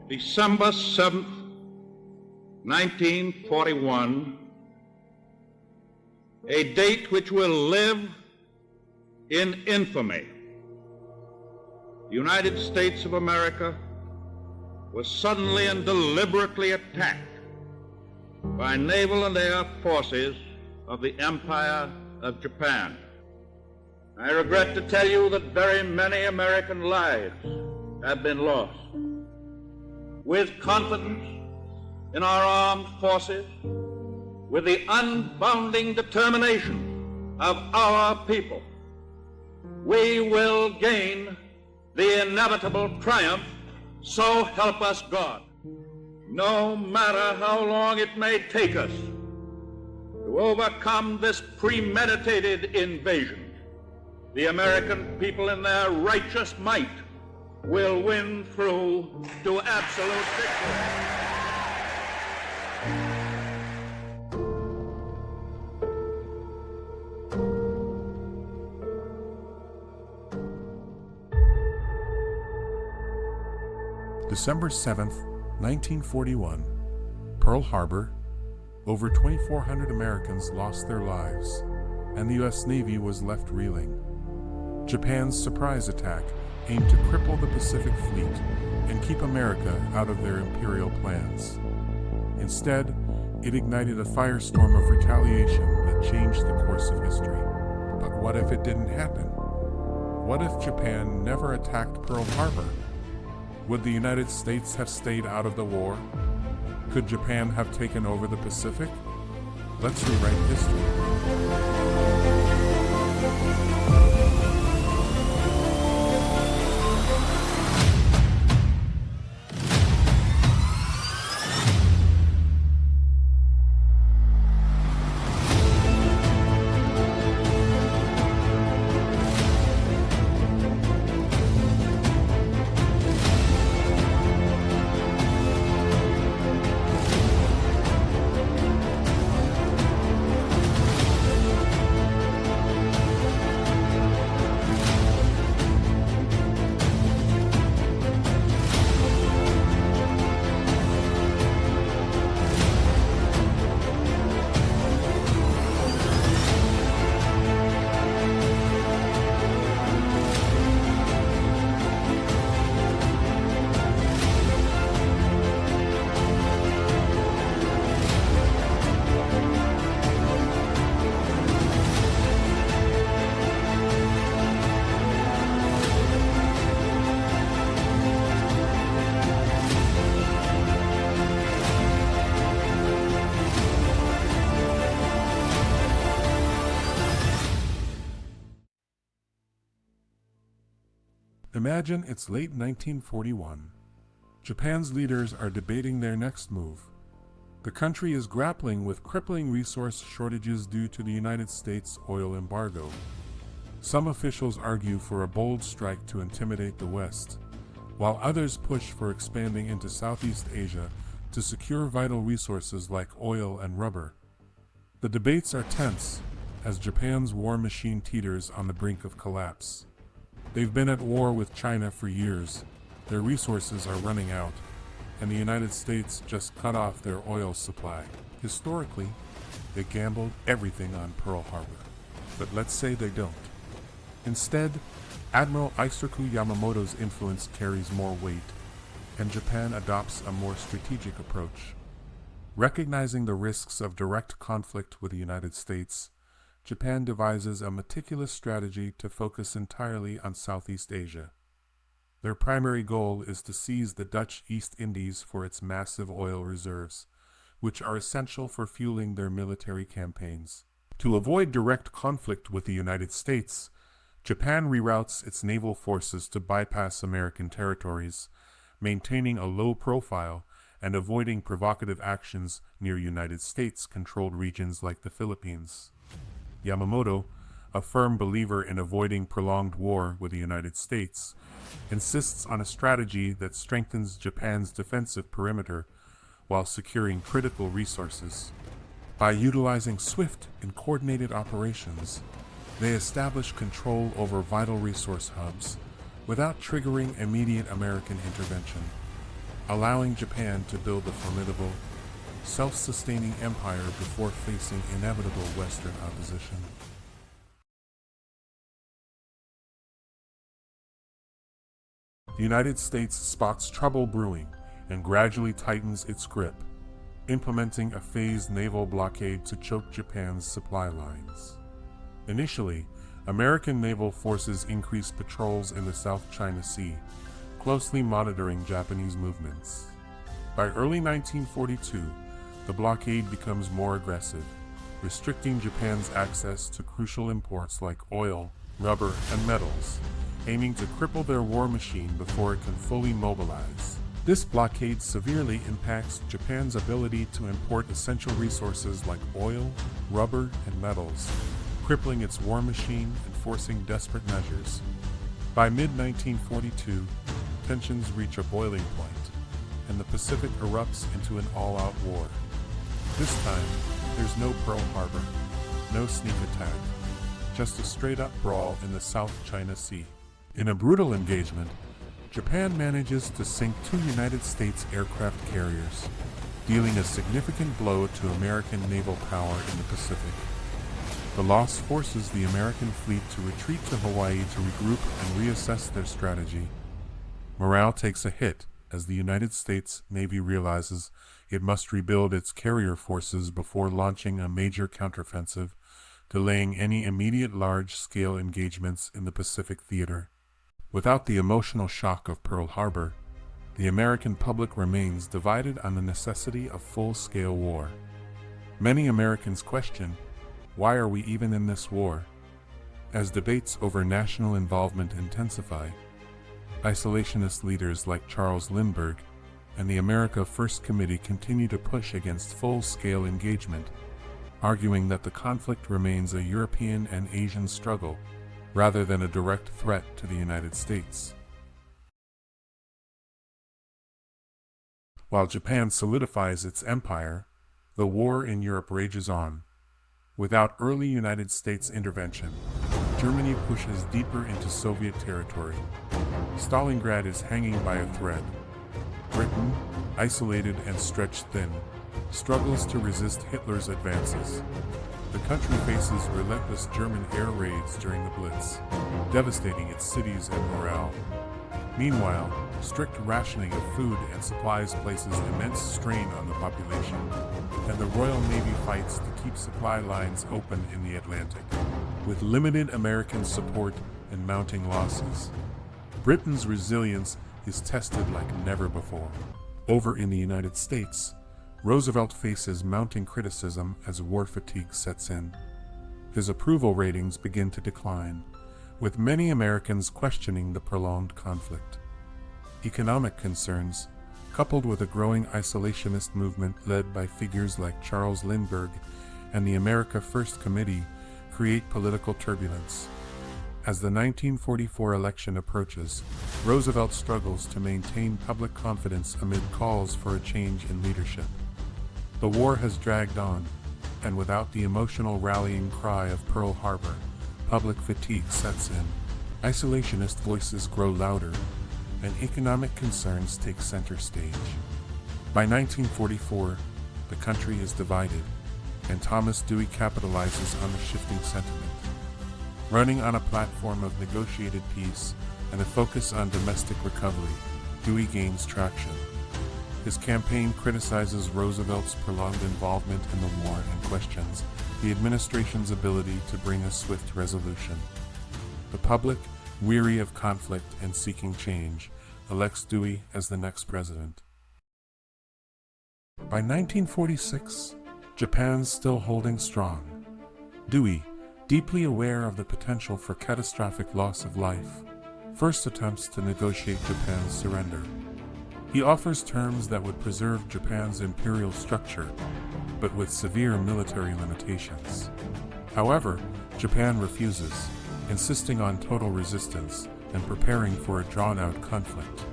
December 7th, 1941, a date which will live in infamy. The United States of America was suddenly and deliberately attacked by naval and air forces of the Empire of Japan. I regret to tell you that very many American lives have been lost. With confidence in our armed forces, with the unbounding determination of our people, we will gain the inevitable triumph, so help us God. No matter how long it may take us to overcome this premeditated invasion, the American people in their righteous might will win through to absolute victory. December 7th, 1941, Pearl Harbor. Over 2,400 Americans lost their lives, and the U.S. Navy was left reeling. Japan's surprise attack aimed to cripple the Pacific Fleet and keep America out of their imperial plans. Instead, it ignited a firestorm of retaliation that changed the course of history. But what if it didn't happen? What if Japan never attacked Pearl Harbor? Would the United States have stayed out of the war? Could Japan have taken over the Pacific? Let's rewrite history. Imagine it's late 1941. Japan's leaders are debating their next move. The country is grappling with crippling resource shortages due to the United States oil embargo. Some officials argue for a bold strike to intimidate the West, while others push for expanding into Southeast Asia to secure vital resources like oil and rubber. The debates are tense as Japan's war machine teeters on the brink of collapse. They've been at war with China for years. Their resources are running out, and the United States just cut off their oil supply. Historically, they gambled everything on Pearl Harbor. But let's say they don't. Instead, Admiral Isoroku Yamamoto's influence carries more weight, and Japan adopts a more strategic approach. Recognizing the risks of direct conflict with the United States, Japan devises a meticulous strategy to focus entirely on Southeast Asia. Their primary goal is to seize the Dutch East Indies for its massive oil reserves, which are essential for fueling their military campaigns. To avoid direct conflict with the United States, Japan reroutes its naval forces to bypass American territories, maintaining a low profile and avoiding provocative actions near United States-controlled regions like the Philippines. Yamamoto, a firm believer in avoiding prolonged war with the United States, insists on a strategy that strengthens Japan's defensive perimeter while securing critical resources. By utilizing swift and coordinated operations, they establish control over vital resource hubs without triggering immediate American intervention. allowing Japan to build a formidable, self-sustaining empire before facing inevitable Western opposition. The United States spots trouble brewing and gradually tightens its grip, implementing a phased naval blockade to choke Japan's supply lines. Initially, American naval forces increased patrols in the South China Sea, closely monitoring Japanese movements. By early 1942, the blockade becomes more aggressive, restricting Japan's access to crucial imports like oil, rubber, and metals, aiming to cripple their war machine before it can fully mobilize. This blockade severely impacts Japan's ability to import essential resources like oil, rubber, and metals, crippling its war machine and forcing desperate measures. By mid-1942, tensions reach a boiling point, and the Pacific erupts into an all-out war. This time, there's no Pearl Harbor, no sneak attack, just a straight-up brawl in the South China Sea. In a brutal engagement, Japan manages to sink 2 United States aircraft carriers, dealing a significant blow to American naval power in the Pacific. The loss forces the American fleet to retreat to Hawaii to regroup and reassess their strategy. Morale takes a hit as the United States Navy realizes it must rebuild its carrier forces before launching a major counteroffensive, delaying any immediate large-scale engagements in the Pacific theater. Without the emotional shock of Pearl Harbor, the American public remains divided on the necessity of full-scale war. Many Americans question, why are we even in this war? As debates over national involvement intensify, isolationist leaders like Charles Lindbergh and the America First Committee continue to push against full-scale engagement, arguing that the conflict remains a European and Asian struggle rather than a direct threat to the United States. While Japan solidifies its empire, the war in Europe rages on. Without early United States intervention, Germany pushes deeper into Soviet territory. Stalingrad is hanging by a thread. Britain, isolated and stretched thin, struggles to resist Hitler's advances. The country faces relentless German air raids during the Blitz, devastating its cities and morale. Meanwhile, strict rationing of food and supplies places immense strain on the population, and the Royal Navy fights to keep supply lines open in the Atlantic. With limited American support and mounting losses, Britain's resilience is tested like never before. Over in the United States, Roosevelt faces mounting criticism as war fatigue sets in. His approval ratings begin to decline, with many Americans questioning the prolonged conflict. Economic concerns, coupled with a growing isolationist movement led by figures like Charles Lindbergh and the America First Committee, create political turbulence. As the 1944 election approaches, Roosevelt struggles to maintain public confidence amid calls for a change in leadership. The war has dragged on, and without the emotional rallying cry of Pearl Harbor, public fatigue sets in. Isolationist voices grow louder, and economic concerns take center stage. By 1944, the country is divided, and Thomas Dewey capitalizes on the shifting sentiment. Running on a platform of negotiated peace and a focus on domestic recovery, Dewey gains traction. His campaign criticizes Roosevelt's prolonged involvement in the war and questions the administration's ability to bring a swift resolution. The public, weary of conflict and seeking change, elects Dewey as the next president. By 1946, Japan's still holding strong. Dewey, deeply aware of the potential for catastrophic loss of life, first attempts to negotiate Japan's surrender. He offers terms that would preserve Japan's imperial structure, but with severe military limitations. However, Japan refuses, insisting on total resistance and preparing for a drawn-out conflict.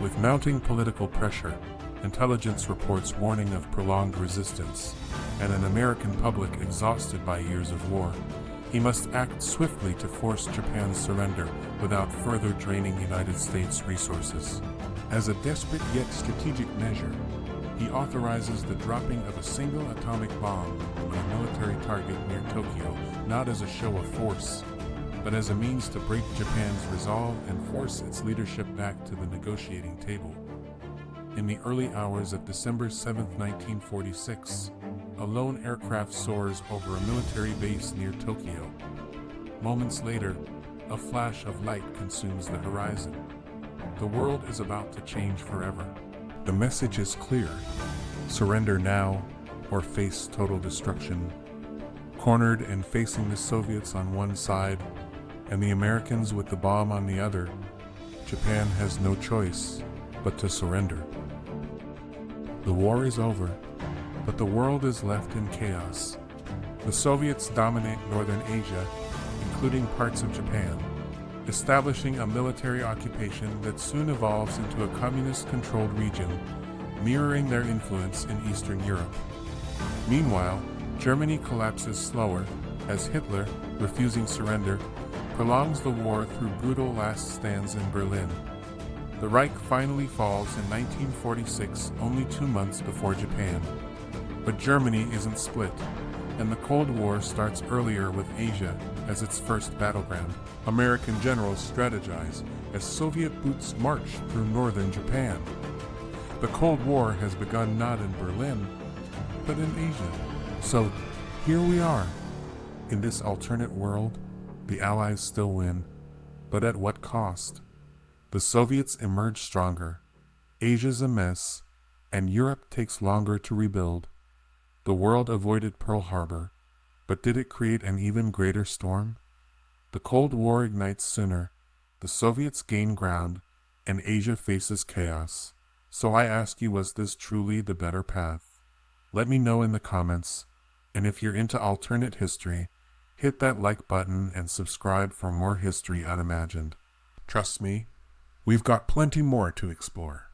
With mounting political pressure, intelligence reports warning of prolonged resistance, and an American public exhausted by years of war, he must act swiftly to force Japan's surrender without further draining United States resources. As a desperate yet strategic measure, he authorizes the dropping of a single atomic bomb on a military target near Tokyo, not as a show of force, but as a means to break Japan's resolve and force its leadership back to the negotiating table. In the early hours of December 7, 1946, a lone aircraft soars over a military base near Tokyo. Moments later, a flash of light consumes the horizon. The world is about to change forever. The message is clear: surrender now or face total destruction. Cornered and facing the Soviets on one side and the Americans with the bomb on the other, Japan has no choice but to surrender. The war is over, but the world is left in chaos. The Soviets dominate northern Asia, including parts of Japan, establishing a military occupation that soon evolves into a communist-controlled region, mirroring their influence in Eastern Europe. Meanwhile, Germany collapses slower, as Hitler, refusing surrender, prolongs the war through brutal last stands in Berlin. The Reich finally falls in 1946, only 2 months before Japan. But Germany isn't split, and the Cold War starts earlier with Asia as its first battleground. American generals strategize as Soviet boots march through northern Japan. The Cold War has begun not in Berlin, but in Asia. So here we are. In this alternate world, the Allies still win, but at what cost? The Soviets emerge stronger, Asia's a mess, and Europe takes longer to rebuild. The world avoided Pearl Harbor, but did it create an even greater storm? The Cold War ignites sooner, the Soviets gain ground, and Asia faces chaos. So I ask you, was this truly the better path? Let me know in the comments, and if you're into alternate history, hit that like button and subscribe for more History Unimagined. Trust me, we've got plenty more to explore.